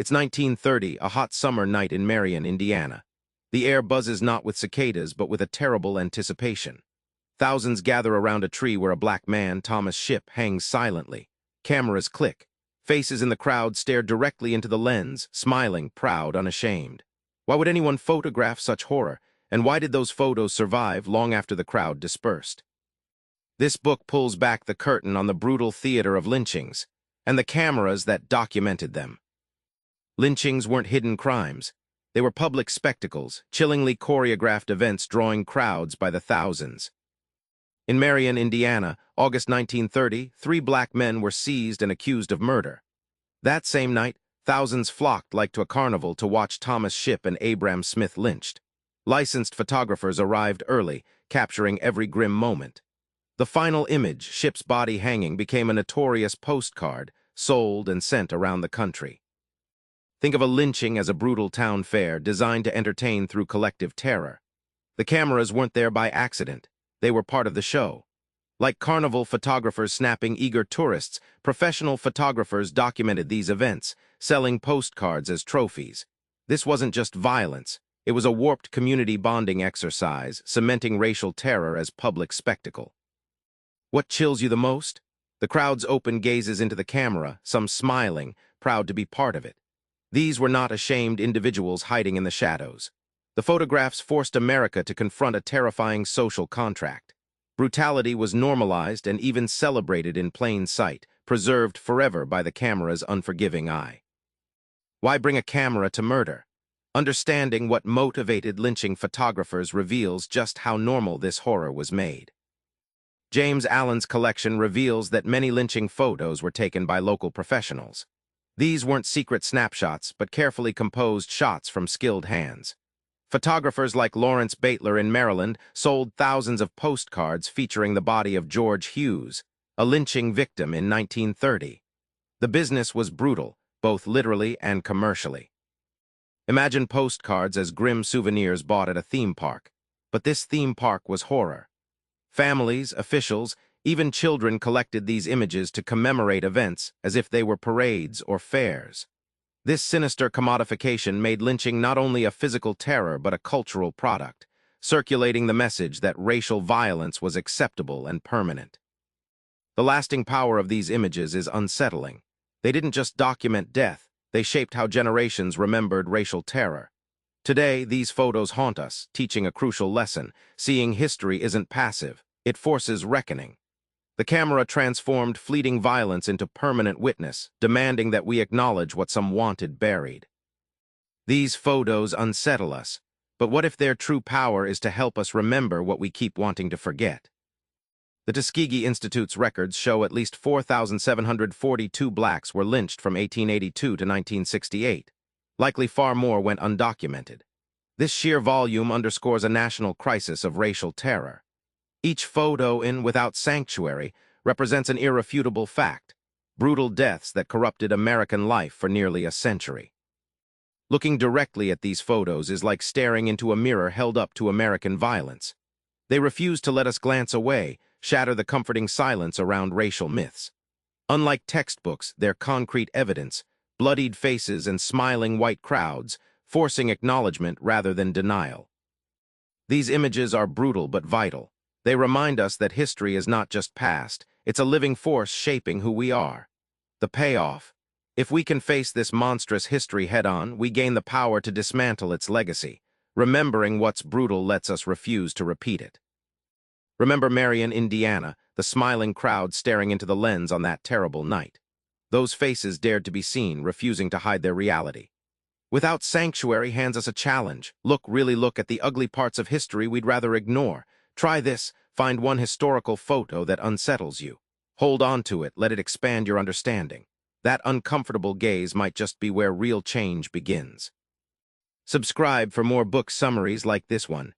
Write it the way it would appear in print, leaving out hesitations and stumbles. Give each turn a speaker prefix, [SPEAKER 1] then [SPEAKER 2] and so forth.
[SPEAKER 1] It's 1930, a hot summer night in Marion, Indiana. The air buzzes not with cicadas, but with a terrible anticipation. Thousands gather around a tree where a black man, Thomas Shipp, hangs silently. Cameras click. Faces in the crowd stare directly into the lens, smiling, proud, unashamed. Why would anyone photograph such horror, and why did those photos survive long after the crowd dispersed? This book pulls back the curtain on the brutal theater of lynchings, and the cameras that documented them. Lynchings weren't hidden crimes. They were public spectacles, chillingly choreographed events drawing crowds by the thousands. In Marion, Indiana, August 1930, 3 black men were seized and accused of murder. That same night, thousands flocked like to a carnival to watch Thomas Shipp and Abram Smith lynched. Licensed photographers arrived early, capturing every grim moment. The final image, Shipp's body hanging, became a notorious postcard, sold and sent around the country. Think of a lynching as a brutal town fair designed to entertain through collective terror. The cameras weren't there by accident. They were part of the show. Like carnival photographers snapping eager tourists, professional photographers documented these events, selling postcards as trophies. This wasn't just violence. It was a warped community bonding exercise, cementing racial terror as public spectacle. What chills you the most? The crowd's open gazes into the camera, some smiling, proud to be part of it. These were not ashamed individuals hiding in the shadows. The photographs forced America to confront a terrifying social contract. Brutality was normalized and even celebrated in plain sight, preserved forever by the camera's unforgiving eye. Why bring a camera to murder? Understanding what motivated lynching photographers reveals just how normal this horror was made. James Allen's collection reveals that many lynching photos were taken by local professionals. These weren't secret snapshots, but carefully composed shots from skilled hands. Photographers like Lawrence Baitler in Maryland sold thousands of postcards featuring the body of George Hughes, a lynching victim in 1930. The business was brutal, both literally and commercially. Imagine postcards as grim souvenirs bought at a theme park, but this theme park was horror. Families, officials, even children collected these images to commemorate events as if they were parades or fairs. This sinister commodification made lynching not only a physical terror but a cultural product, circulating the message that racial violence was acceptable and permanent. The lasting power of these images is unsettling. They didn't just document death, they shaped how generations remembered racial terror. Today, these photos haunt us, teaching a crucial lesson. Seeing history isn't passive, it forces reckoning. The camera transformed fleeting violence into permanent witness, demanding that we acknowledge what some wanted buried. These photos unsettle us, but what if their true power is to help us remember what we keep wanting to forget? The Tuskegee Institute's records show at least 4,742 blacks were lynched from 1882 to 1968. Likely far more went undocumented. This sheer volume underscores a national crisis of racial terror. Each photo in Without Sanctuary represents an irrefutable fact: brutal deaths that corrupted American life for nearly a century. Looking directly at these photos is like staring into a mirror held up to American violence. They refuse to let us glance away, shatter the comforting silence around racial myths. Unlike textbooks, they're concrete evidence, bloodied faces and smiling white crowds, forcing acknowledgement rather than denial. These images are brutal but vital. They remind us that history is not just past, it's a living force shaping who we are. The payoff: if we can face this monstrous history head-on, we gain the power to dismantle its legacy. Remembering what's brutal lets us refuse to repeat it. Remember Marion, Indiana, the smiling crowd staring into the lens on that terrible night. Those faces dared to be seen, refusing to hide their reality. Without Sanctuary hands us a challenge. Really look at the ugly parts of history we'd rather ignore. Try this: find one historical photo that unsettles you. Hold on to it, let it expand your understanding. That uncomfortable gaze might just be where real change begins. Subscribe for more book summaries like this one.